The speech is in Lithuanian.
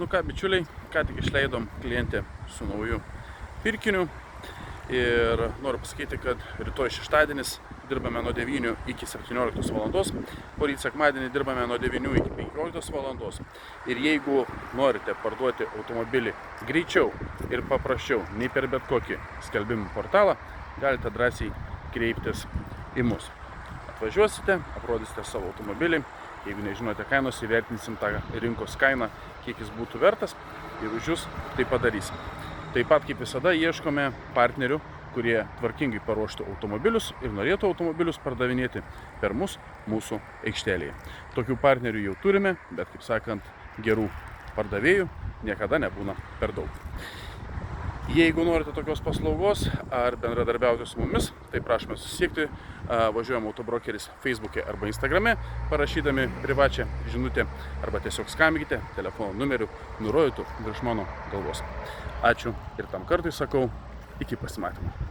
Nu ką, bičiuliai, ką tik išleidom klientę su nauju pirkiniu ir noriu pasakyti, kad rytoj šeštadienis dirbame nuo 9 iki 17 valandos, poryt sekmadienį dirbame nuo 9 iki 15 valandos. Ir jeigu norite parduoti automobilį greičiau ir paprasčiau nei per bet kokį skelbimų portalą, galite drąsiai kreiptis į mus. Atvažiuosite, aprodysite savo automobilį. Jeigu nežinote kainos, įvertinsim tą rinkos kainą, kiek jis būtų vertas ir už jūs tai padarysim. Taip pat, kaip visada, ieškome partnerių, kurie tvarkingai paruoštų automobilius ir norėtų automobilius pardavinėti per mus mūsų aikštelėje. Tokių partnerių jau turime, bet, kaip sakant, gerų pardavėjų niekada nebūna per daug. Jeigu norite tokios paslaugos ar bendradarbiauti su mumis, tai prašome susisiekti Važiuojam Autobrokeris Facebook'e arba Instagram'e, parašydami privačią žinutę arba tiesiog skambinkite telefono numeriu nurodytų virš mano galvos. Ačiū ir tam kartui sakau, iki pasimatymo.